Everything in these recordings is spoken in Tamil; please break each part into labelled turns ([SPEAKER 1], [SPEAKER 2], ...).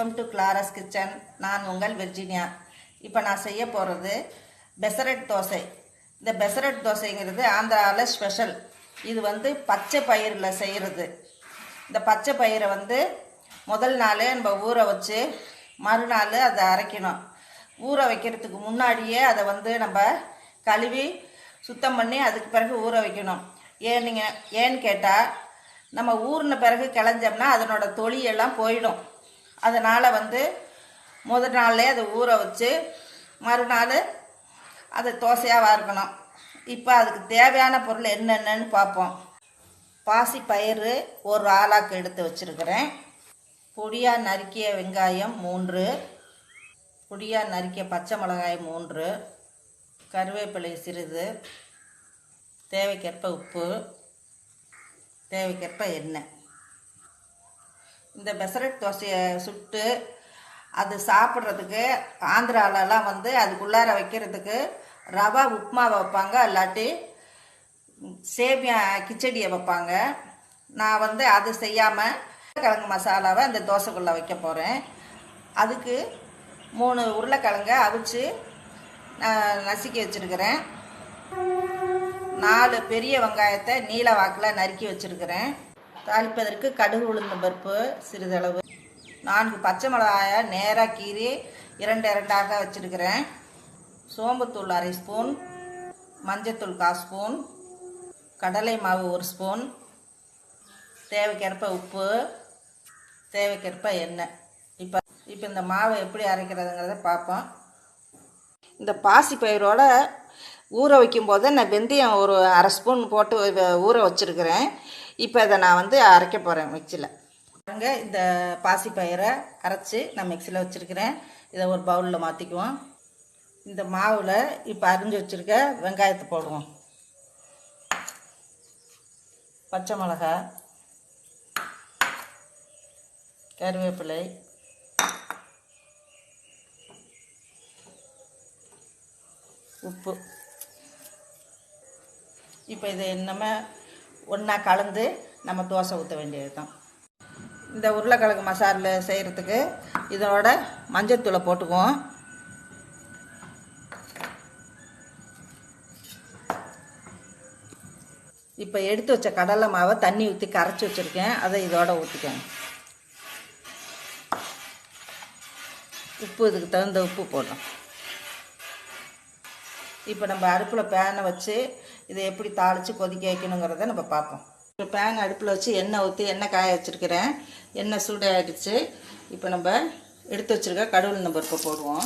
[SPEAKER 1] Welcome to Clara's kitchen. நான் உங்கள் வெர்ஜினியா. இப்போ நான் செய்ய போகிறது பெசரட் தோசை. இந்த பெசரட் தோசைங்கிறது ஆந்திராவில் ஸ்பெஷல். இது பச்சை பயிரில் செய்கிறது. இந்த பச்சை பயிரை முதல் நாள் நம்ம ஊற வச்சு மறுநாள் அதை அரைக்கணும். ஊற வைக்கிறதுக்கு முன்னாடியே அதை நம்ம கழுவி சுத்தம் பண்ணி அதுக்கு பிறகு ஊற வைக்கணும். ஏன்னு கேட்டால் நம்ம ஊறின பிறகு கிளஞ்சோம்னா அதனோட தொலியெல்லாம் போயிடும். அதனால் முதல் நாள்லேயே அதை ஊற வச்சு மறுநாள் அதை தோசையாக வார்க்கணும். இப்போ அதுக்கு தேவையான பொருள் என்னென்னு பார்ப்போம். பாசி பயிறு ஒரு ஆளாக்கு எடுத்து வச்சுருக்கிறேன். பொடியாக நறுக்கிய வெங்காயம் 3, பொடியாக நறுக்கிய பச்சை மிளகாய் 3, கருவேப்பிலை சிறிது, தேவைக்கேற்ப உப்பு, தேவைக்கேற்ப எண்ணெய். இந்த பெசரட் தோசையை சுட்டு அது சாப்பிட்றதுக்கு ஆந்திராலெலாம் அதுக்குள்ளார வைக்கிறதுக்கு ரவா உப்புமா வைப்பாங்க, இல்லாட்டி சேமியா கிச்சடியை வைப்பாங்க. நான் அது செய்யாமல் உருளைக்கிழங்கு மசாலாவை அந்த தோசைக்குள்ளே வைக்க போகிறேன். அதுக்கு 3 உருளைக்கிழங்கை அவிச்சு நசுக்கி வச்சுருக்கிறேன். 4 பெரிய வெங்காயத்தை நீல வாக்கில் நறுக்கி வச்சுருக்கிறேன். தாளிப்பதற்கு கடுகு உளுந்த பருப்பு சிறிதளவு, 4 பச்சை மிளகாயை நேராக கீறி 2 வச்சுருக்கிறேன். சோம்புத்தூள் 1/2 ஸ்பூன், மஞ்சத்தூள் 1/4 ஸ்பூன், கடலை மாவு 1 ஸ்பூன், தேவைக்கேற்ப உப்பு, தேவைக்கேற்ப எண்ணெய். இப்போ இந்த மாவை எப்படி அரைக்கிறதுங்கிறத பார்ப்போம். இந்த பாசி பயிரோட ஊற வைக்கும்போது நான் வெந்தயம் ஒரு 1/2 ஸ்பூன் போட்டு ஊற வச்சுருக்கிறேன். இப்போ இதை நான் அரைக்க போகிறேன் மிக்சியில். இந்த பாசி பயிரை அரைச்சி நான் மிக்சியில் வச்சுருக்கிறேன். இதை ஒரு பவுலில் மாற்றிக்குவோம். இந்த மாவில் இப்போ அரிஞ்சு வச்சுருக்க வெங்காயத்தை போடுவோம். பச்சை மிளகாய், கருவேப்பிலை, உப்பு. இப்போ இதை நம்ம ஒன்றா கலந்து நம்ம தோசை ஊற்ற வேண்டியது தான். இந்த உருளைக்கிழங்கு மசாலா செய்கிறதுக்கு இதோட மஞ்சத்தூளை போட்டுக்குவோம். இப்போ எடுத்து வச்ச கடலை மாவை தண்ணி ஊற்றி கரைச்சி வச்சுருக்கேன், அதை இதோட ஊற்றிக்கேன். உப்பு இதுக்கு தகுந்த உப்பு போட்டோம். இப்போ நம்ம அடுப்பில் பேனை வச்சு இதை எப்படி தாளித்து கொதிக்க வைக்கணுங்கிறத நம்ம பார்ப்போம். இப்போ பேன் அடுப்பில் வச்சு எண்ணெய் ஊற்றி எண்ணெய் காய வச்சுருக்கிறேன். எண்ணெய் சூடாகிடுச்சு. இப்போ நம்ம எடுத்து வச்சுருக்க கடுகு உளுந்த பருப்பை போடுவோம்.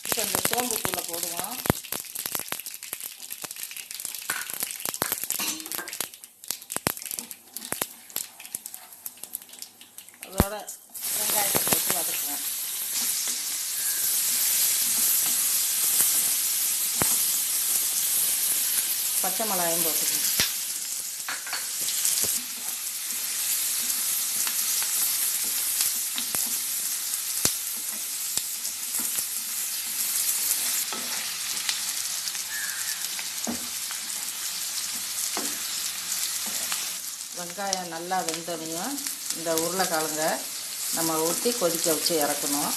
[SPEAKER 1] இப்போ இந்த சோம்பு தூளை போடுவோம். அதோட வெங்காயத்தை போட்டு வதக்குவோம். பச்சை மிளகாயும் போட்டுக்குவோம். வெங்காயம் நல்லா வெந்தோனையும் இந்த உருளைக்கிழங்கை நம்ம ஊற்றி கொதிக்க வச்சு இறக்கணும்.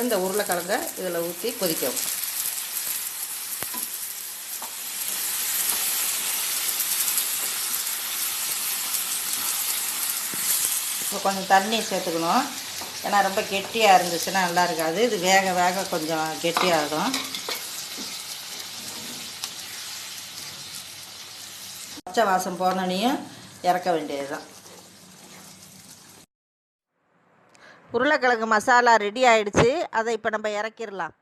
[SPEAKER 1] இந்த உருளைக்கிழங்கை இதில் ஊற்றி கொதிக்க வைப்போம். இப்போ கொஞ்சம் தண்ணி சேர்த்துக்கணும். ஏன்னா ரொம்ப கெட்டியாக இருந்துச்சுன்னா நல்லா இருக்காது. இது வேக வேக கொஞ்சம் கெட்டியாகிடும். பச்சை வாசம் போனோனையும் இறக்க வேண்டியது தான். உருளைக்கிழங்கு மசாலா ரெடி ஆகிடுச்சு. அதை இப்போ நம்ம இறக்கிடலாம்.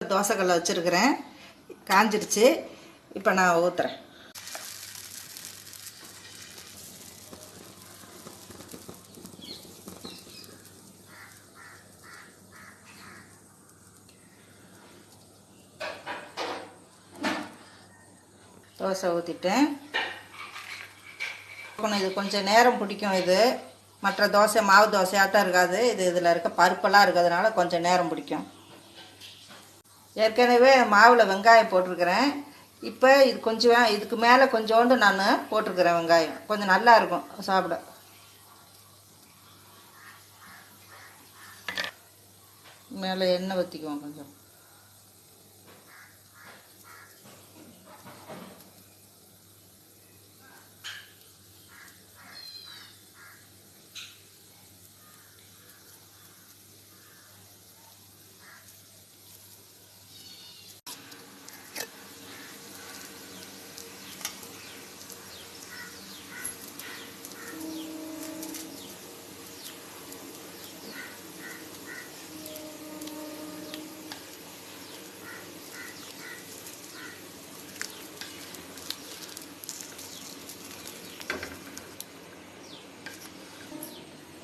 [SPEAKER 1] தோசைக்கல்லை வச்சுருக்கிறேன், காஞ்சிடுச்சு. இப்போ நான் ஊற்றுறேன். தோசை ஊற்றிட்டேன். இது கொஞ்சம் நேரம் பிடிக்கும். இது மற்ற தோசை மாவு தோசையாக தான் இருக்காது. இது இதில் இருக்க பருப்பெல்லாம் இருக்கிறதுனால கொஞ்சம் நேரம் பிடிக்கும். ஏற்கனவே மாவில் வெங்காயம் போட்டிருக்கிறேன். இப்போ இது கொஞ்சம் இதுக்கு மேலே கொஞ்சோண்டு நான் போட்டிருக்கிறேன். வெங்காயம் கொஞ்சம் நல்லா இருக்கும் சாப்பிட. மேலே எண்ணெய் ஊற்றிக்குவோம் கொஞ்சம்.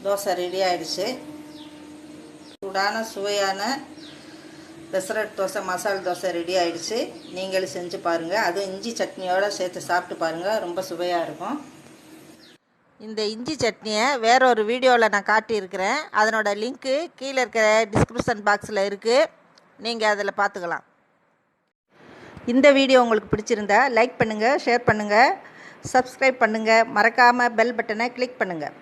[SPEAKER 1] தோசை ரெடி ஆகிடுச்சு. சூடான சுவையான பெசரட் தோசை, மசால் தோசை ரெடி ஆகிடுச்சு. நீங்களும் செஞ்சு பாருங்கள். அதுவும் இஞ்சி சட்னியோடு சேர்த்து சாப்பிட்டு பாருங்கள், ரொம்ப சுவையாக இருக்கும். இந்த இஞ்சி சட்னியை வேற ஒரு வீடியோவில் நான் காட்டியிருக்கிறேன். அதனோட லிங்க்கு கீழே இருக்கிற டிஸ்கிரிப்ஷன் பாக்ஸில் இருக்குது, நீங்கள் அதில் பார்த்துக்கலாம். இந்த வீடியோ உங்களுக்கு பிடிச்சிருந்தா லைக் பண்ணுங்கள், ஷேர் பண்ணுங்கள், சப்ஸ்கிரைப் பண்ணுங்கள், மறக்காமல் பெல் பட்டனை கிளிக் பண்ணுங்கள்.